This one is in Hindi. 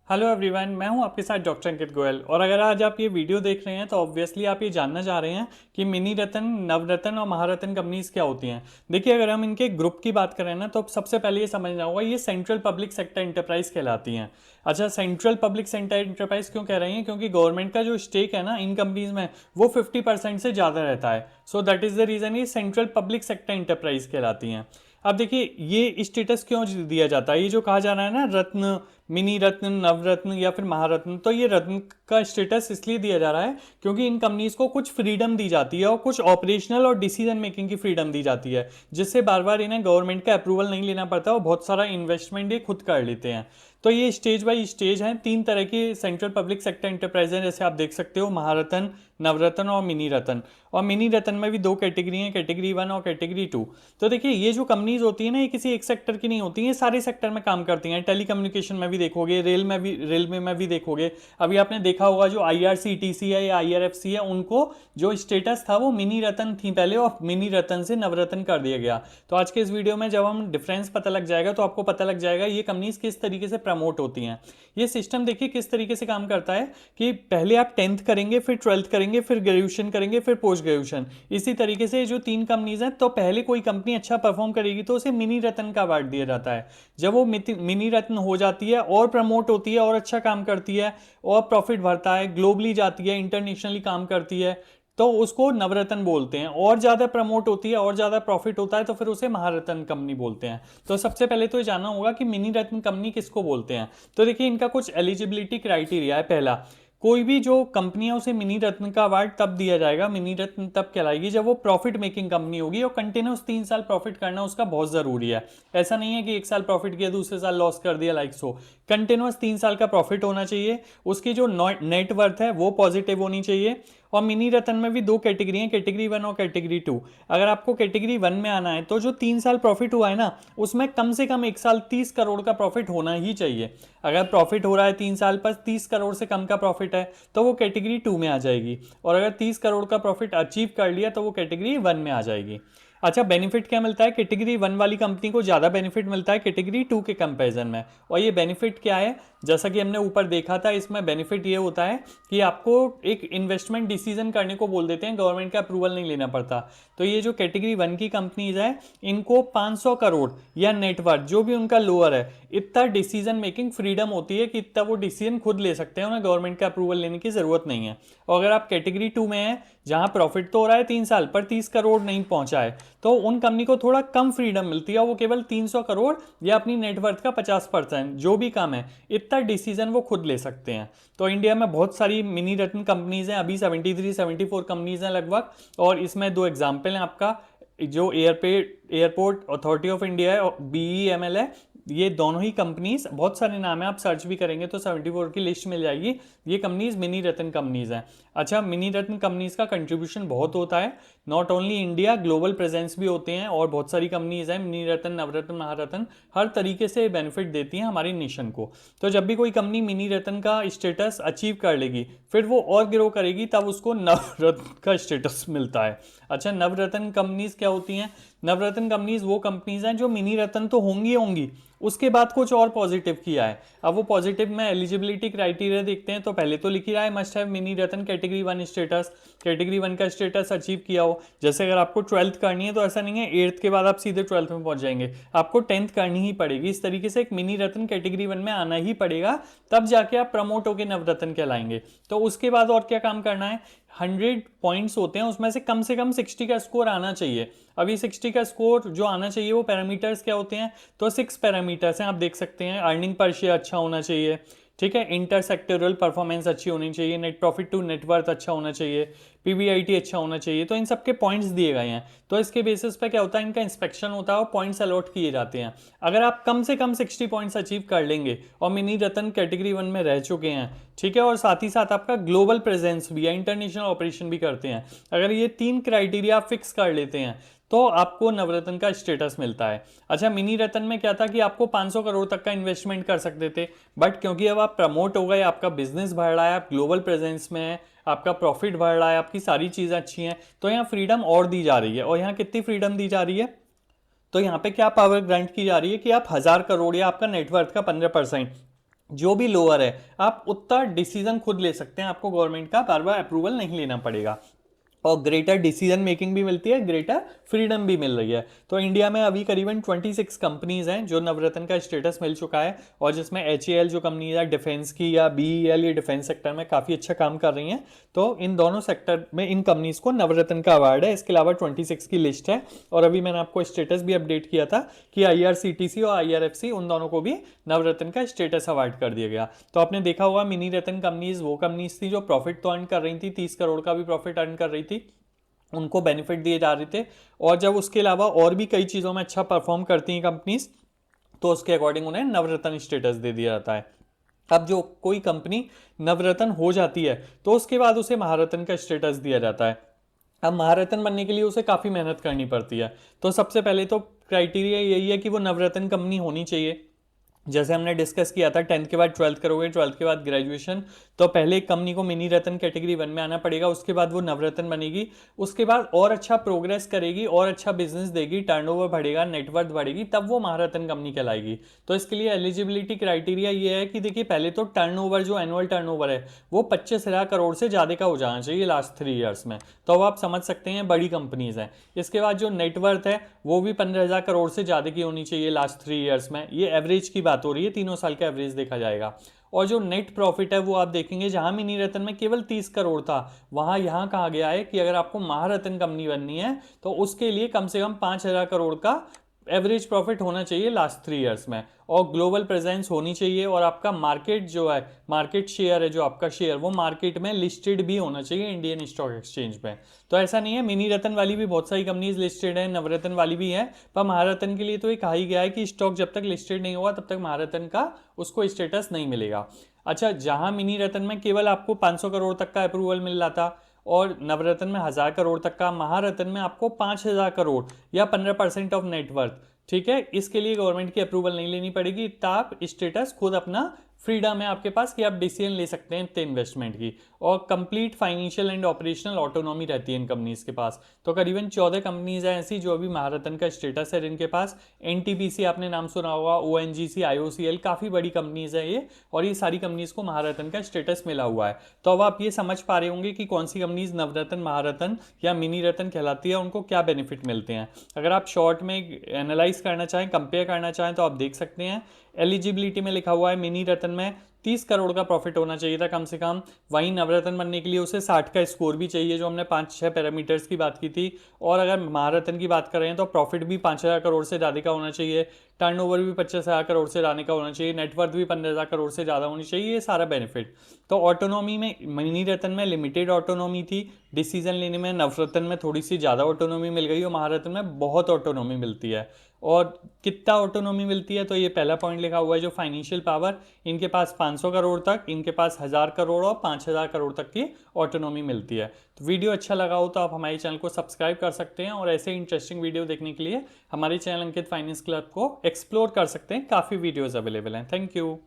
हेलो एवरीवन, मैं हूं आपके साथ डॉक्टर अंकित गोयल। और अगर आज आप ये वीडियो देख रहे हैं तो ऑब्वियसली आप ये जानना चाह रहे हैं कि मिनी रत्न, नवरत्न और महारत्न कंपनीज क्या होती हैं। देखिए, अगर हम इनके ग्रुप की बात करें ना तो सबसे पहले ये समझना होगा, ये सेंट्रल पब्लिक सेक्टर इंटरप्राइज कहलाती हैं। अच्छा, सेंट्रल पब्लिक सेक्टर इंटरप्राइज क्यों कह रहे हैं? क्योंकि गवर्नमेंट का जो स्टेक है ना इन कंपनीज में, वो 50% से ज़्यादा रहता है। So that is the reason ये सेंट्रल पब्लिक सेक्टर इंटरप्राइज कहलाती हैं। अब देखिए, ये स्टेटस क्यों दिया जाता है? ये जो कहा जा रहा है ना, रत्न, मिनी रत्न, नवरत्न या फिर महारत्न, तो ये रत्न का स्टेटस इसलिए दिया जा रहा है क्योंकि इन कंपनीज को कुछ फ्रीडम दी जाती है और कुछ ऑपरेशनल और डिसीजन मेकिंग की फ्रीडम दी जाती है, जिससे बार बार इन्हें गवर्नमेंट का अप्रूवल नहीं लेना पड़ता और बहुत सारा इन्वेस्टमेंट ये खुद कर लेते हैं। तो ये स्टेज बाय स्टेज हैं। तीन तरह की सेंट्रल पब्लिक सेक्टर इंटरप्राइज हैं, जैसे आप देख सकते हो, महारत्न, नवरत्न और मिनी रत्न। और मिनी रत्न में भी दो कैटेगरी हैं, कैटेगरी 1 और कैटेगरी 2। तो देखिए, ये जो कंपनीज होती है ना, ये किसी एक सेक्टर की नहीं होती हैं, सारे सेक्टर में काम करती हैं। टेलीकम्युनिकेशन में भी देखोगे, रेलवे में भी देखोगे। अभी आपने देखा होगा जो IRCTC है या IRFC है, उनको जो स्टेटस था वो मिनी रत्न थी पहले, और मिनी रत्न से नवरत्न कर दिया गया। तो आज के इस वीडियो में जब हम डिफरेंस पता लग जाएगा तो आपको पता लग जाएगा ये कंपनीज किस तरीके से प्रमोट होती हैं। ये सिस्टम देखिए किस तरीके से काम करता है कि पहले आप 10th करेंगे, फिर 12th करेंगे, फिर ग्रेजुएशन करेंगे, फिर पोस्ट ग्रेजुएशन। इसी तरीके से जो तीन कंपनीज हैं, तो पहले कोई कंपनी अच्छा परफॉर्म करेगी तो उसे मिनी रत्न का अवार्ड दिया जाता है। जब वो मिनी रत्न हो जाती है और प्रमोट होती है और अच्छा काम करती है और प्रॉफिट भरता है, ग्लोबली जाती है, इंटरनेशनली काम करती है, तो उसको नवरत्न बोलते हैं। और ज़्यादा प्रमोट होती है और ज़्यादा प्रॉफिट होता है तो फिर उसे महारत्न कंपनी बोलते हैं। तो सबसे पहले तो ये जानना होगा कि मिनी रत्न कंपनी किसको बोलते हैं। तो देखिए, इनका कुछ एलिजिबिलिटी क्राइटेरिया है। पहला, कोई भी जो कंपनी है उसे मिनी रत्न का अवार्ड तब दिया जाएगा, मिनी रत्न तब कहलाएगी जब वो प्रॉफिट मेकिंग कंपनी होगी और कंटिन्यूस 3 साल प्रॉफिट करना उसका बहुत ज़रूरी है। ऐसा नहीं है कि 1 साल प्रॉफिट किया दूसरे साल लॉस कर दिया, लाइक सो। कंटिन्यूस 3 साल का प्रॉफिट होना चाहिए, उसकी जो नेट वर्थ है वो पॉजिटिव होनी चाहिए। और मिनी रत्न में भी दो कैटेगरी हैं, कैटेगरी 1 और कैटेगरी 2। अगर आपको कैटेगरी 1 में आना है तो जो 3 साल प्रॉफिट हुआ है ना, उसमें कम से कम 1 साल 30 करोड़ का प्रॉफिट होना ही चाहिए। अगर प्रॉफिट हो रहा है 3 साल पर 30 करोड़ से कम का प्रॉफिट है तो वो कैटेगरी 2 में आ जाएगी। और अगर 30 करोड़ का प्रॉफिट अचीव कर लिया तो वो कैटेगरी 1 में आ जाएगी। अच्छा, बेनिफिट क्या मिलता है? कैटेगरी 1 वाली कंपनी को ज़्यादा बेनिफिट मिलता है कैटेगरी 2 के कंपैरिजन में। और ये बेनिफिट क्या है? जैसा कि हमने ऊपर देखा था, इसमें बेनिफिट ये होता है कि आपको एक इन्वेस्टमेंट डिसीजन करने को बोल देते हैं, गवर्नमेंट का अप्रूवल नहीं लेना पड़ता। तो ये जो कैटेगरी 1 की कंपनीज है, इनको 500 करोड़ या नेटवर्थ जो भी उनका लोअर है, इतना डिसीजन मेकिंग फ्रीडम होती है कि इतना वो डिसीजन खुद ले सकते हैं, उन्हें गवर्नमेंट का अप्रूवल लेने की जरूरत नहीं है। और अगर आप कैटेगरी 2 में हैं, जहां प्रॉफिट तो हो रहा है 3 साल पर 30 करोड़ नहीं पहुंचा है, तो उन कंपनी को थोड़ा कम फ्रीडम मिलती है। वो केवल 300 करोड़ या अपनी नेटवर्थ का 50% जो भी कम है, इतना डिसीजन वो खुद ले सकते हैं। तो इंडिया में बहुत सारी मिनी रत्न कंपनीज हैं, अभी 73-74 कंपनीज हैं लगभग। और इसमें दो एग्जाम्पल हैं आपका, जो एयरपोर्ट अथॉरिटी ऑफ इंडिया है और BEML है। ये दोनों ही कंपनीज, बहुत सारे नाम है, आप सर्च भी करेंगे तो 74 की लिस्ट मिल जाएगी। ये कंपनीज मिनी रत्न कंपनीज हैं। अच्छा, मिनी रत्न कंपनीज का कंट्रीब्यूशन बहुत होता है, not only India, global presence भी होते हैं। और बहुत सारी कंपनीज हैं मिनी रत्न, नवरत्न, महारत्न, हर तरीके से बेनिफिट देती हैं हमारी नेशन को। तो जब भी कोई कंपनी मिनी रत्न का स्टेटस अचीव कर लेगी, फिर वो और ग्रो करेगी, तब उसको नवरत्न का स्टेटस मिलता है। अच्छा, नवरत्न कंपनीज क्या होती हैं? नवरत्न कंपनीज वो कंपनीज हैं जो मिनी रत्न तो होंगी होंगी, उसके बाद कुछ और पॉजिटिव किया है। अब वो पॉजिटिव में एलिजिबिलिटी क्राइटेरिया देखते हैं, तो पहले तो लिख ही रहा है, must have mini Ratna category 1 status, category 1 का स्टेटस अचीव किया हो। जैसे अगर आपको 12th करनी है तो ऐसा नहीं है 8th के बाद आप सीधे 12th में पहुंच जाएंगे, आपको 10th करनी ही पड़ेगी। इस तरीके से एक मिनी रत्न कैटेगरी 1 में आना ही पड़ेगा, तब जाके आप प्रमोट होकर नवरत्न कहलाएंगे। तो उसके बाद और क्या काम करना है? 100 पॉइंट्स होते हैं, उसमें से कम 60 का स्कोर आना चाहिए। अभी 60 का स्कोर जो आना चाहिए, वो पैरामीटर्स क्या होते हैं? तो 6 पैरामीटर्स हैं, आप देख सकते हैं। अर्निंग पर शेयर अच्छा होना चाहिए, ठीक है, इंटरसेक्टोरल परफॉर्मेंस अच्छी होनी चाहिए, नेट प्रॉफिट टू नेटवर्थ अच्छा होना चाहिए, PBIT अच्छा होना चाहिए। तो इन सबके पॉइंट्स दिए गए हैं। तो इसके बेसिस पे क्या होता है, इनका इंस्पेक्शन होता है और पॉइंट्स अलॉट किए जाते हैं। अगर आप कम से कम 60 पॉइंट्स अचीव कर लेंगे और मिनी रत्न कैटेगरी 1 में रह चुके हैं, ठीक है, और साथ ही साथ आपका ग्लोबल प्रेजेंस भी है, इंटरनेशनल ऑपरेशन भी करते हैं, अगर ये 3 क्राइटेरिया आप फिक्स कर लेते हैं तो आपको नवरत्न का स्टेटस मिलता है। अच्छा, मिनी रत्न में क्या था कि आपको 500 करोड़ तक का इन्वेस्टमेंट कर सकते थे, बट क्योंकि अब आप प्रमोट हो गए, आपका बिजनेस बढ़ रहा है, आप ग्लोबल प्रेजेंस में है, आपका प्रॉफिट बढ़ रहा है, आपकी सारी चीज़ें अच्छी हैं, तो यहाँ फ्रीडम और दी जा रही है। और यहाँ कितनी फ्रीडम दी जा रही है? तो यहाँ पे क्या पावर ग्रांट की जा रही है कि आप 1000 करोड़ या आपका नेटवर्थ का 15% जो भी लोअर है आप उतना डिसीजन खुद ले सकते हैं, आपको गवर्नमेंट का बार बार अप्रूवल नहीं लेना पड़ेगा, और ग्रेटर डिसीजन मेकिंग भी मिलती है, ग्रेटर फ्रीडम भी मिल रही है। तो इंडिया में अभी करीबन 26 कंपनीज हैं जो नवरत्न का स्टेटस मिल चुका है, और जिसमें HAL जो कंपनी है डिफेंस की, या BEL ये डिफेंस सेक्टर में काफ़ी अच्छा काम कर रही हैं। तो इन दोनों सेक्टर में इन कंपनीज को नवरत्न का अवार्ड है। इसके अलावा 26 की लिस्ट है, और अभी मैंने आपको स्टेटस भी अपडेट किया था कि IRCTC और IRFC उन दोनों को भी नवरत्न का स्टेटस अवार्ड कर दिया गया। तो आपने देखा होगा मिनी रत्न कंपनीज वो कंपनीज थी जो प्रॉफिट तो अर्न कर रही थी, 30 करोड़ का भी प्रॉफिट अर्न कर रही थी, उनको बेनिफिट दिए जा रहे थे। और जब उसके अलावा और भी कई चीज़ों में अच्छा परफॉर्म करती हैं कंपनीज, तो उसके अकॉर्डिंग उन्हें नवरत्न स्टेटस दे दिया जाता है। अब जो कोई कंपनी नवरत्न हो जाती है तो उसके बाद उसे महारत्न का स्टेटस दिया जाता है। अब महारत्न बनने के लिए उसे काफ़ी मेहनत करनी पड़ती है। तो सबसे पहले तो क्राइटेरिया यही है कि वो नवरत्न कंपनी होनी चाहिए। जैसे हमने डिस्कस किया था 10th के बाद 12th करोगे, 12th के बाद ग्रेजुएशन, तो पहले एक कंपनी को मिनी रत्न कैटेगरी 1 में आना पड़ेगा, उसके बाद वो नवरत्न बनेगी, उसके बाद और अच्छा प्रोग्रेस करेगी और अच्छा बिजनेस देगी, टर्नओवर बढ़ेगा, नेटवर्थ बढ़ेगी, तब वो महारत्न कंपनी कहलाएगी। तो इसके लिए एलिजिबिलिटी क्राइटेरिया ये है कि देखिए पहले तो टर्नओवर जो एनुअल टर्नओवर है वो 25,000 करोड़ से ज़्यादा का हो जाना चाहिए लास्ट 3 ईयर्स में, तो अब आप समझ सकते हैं बड़ी कंपनीज हैं। इसके बाद जो नेटवर्थ है वो भी 15,000 करोड़ से ज़्यादा की होनी चाहिए लास्ट 3 ईयर्स में, ये एवरेज की बात हो रही है, 3 साल का एवरेज देखा जाएगा। और जो नेट प्रॉफिट है वो आप देखेंगे, जहां मिनी रत्न में केवल 30 करोड़ था, वहां यहां कहा गया है कि अगर आपको महारत्न कंपनी बननी है तो उसके लिए कम से कम 5,000 करोड़ का एवरेज प्रॉफिट होना चाहिए लास्ट 3 ईयर्स में, और ग्लोबल प्रेजेंस होनी चाहिए, और आपका मार्केट जो है, मार्केट शेयर है जो आपका शेयर, वो मार्केट में लिस्टेड भी होना चाहिए इंडियन स्टॉक एक्सचेंज में। तो ऐसा नहीं है, मिनी रत्न वाली भी बहुत सारी कंपनीज लिस्टेड है, नवरत्न वाली भी है, पर महारत्न के लिए तो ये कहा ही गया है कि स्टॉक जब तक लिस्टेड नहीं होगा तब तक महारत्न का उसको स्टेटस नहीं मिलेगा। अच्छा, जहां मिनी रत्न में केवल आपको 500 करोड़ तक का अप्रूवल मिल रहा था, और नवरत्न में 1,000 करोड़ तक का, महारत्न में आपको 5,000 करोड़ या 15% ऑफ नेटवर्थ, ठीक है, इसके लिए गवर्नमेंट की अप्रूवल नहीं लेनी पड़ेगी, इतना आप स्टेटस खुद अपना फ्रीडम है आपके पास कि आप डिसीजन ले सकते हैं इतने इन्वेस्टमेंट की, और complete financial and operational autonomy रहती है इन कंपनीज के पास। तो करीबन 14 कंपनीज हैं ऐसी जो अभी महारत्न का स्टेटस है जिनके पास। NTPC आपने नाम सुना होगा, ONGC, IOCL, काफ़ी बड़ी कंपनीज है ये, और ये सारी कंपनीज को महारत्न का स्टेटस मिला हुआ है। तो अब आप ये समझ पा रहे होंगे कि कौन सी कंपनीज नवरत्न, महारत्न या मिनी रत्न कहलाती है, उनको क्या बेनिफिट मिलते हैं। अगर आप शॉर्ट में एनालाइज करना चाहें, कंपेयर करना चाहें, तो आप देख सकते हैं एलिजिबिलिटी में लिखा हुआ है मिनी रत्न में 30 करोड़ का प्रॉफिट होना चाहिए था कम से कम, वहीं नवरत्न बनने के लिए उसे 60 का स्कोर भी चाहिए, जो हमने 5-6 पैरामीटर्स की बात की थी। और अगर महारत्न की बात कर रहे हैं तो प्रॉफिट भी 5,000 करोड़ से ज़्यादा का होना चाहिए, टर्नओवर भी 25,000 करोड़ से ज़्यादा का होना चाहिए, नेटवर्थ भी 15,000 करोड़ से ज़्यादा होनी चाहिए, ये सारा बेनिफिट। तो ऑटोनॉमी में मिनी रत्न में लिमिटेड ऑटोनॉमी थी, डिसीजन लेने में नवरत्न में थोड़ी सी ज़्यादा ऑटोनॉमी मिल गई, और महारत्न में बहुत ऑटोनॉमी मिलती है। और कितना ऑटोनॉमी मिलती है, तो ये पहला पॉइंट लिखा हुआ है जो फाइनेंशियल पावर, इनके पास 500 करोड़ तक, इनके पास 1,000 करोड़ और 5,000 करोड़ तक की ऑटोनॉमी मिलती है। तो वीडियो अच्छा लगा हो तो आप हमारे चैनल को सब्सक्राइब कर सकते हैं, और ऐसे इंटरेस्टिंग वीडियो देखने के लिए हमारे चैनल अंकित फाइनेंस क्लब को एक्सप्लोर कर सकते हैं, काफ़ी वीडियोज़ अवेलेबल हैं। Thank you.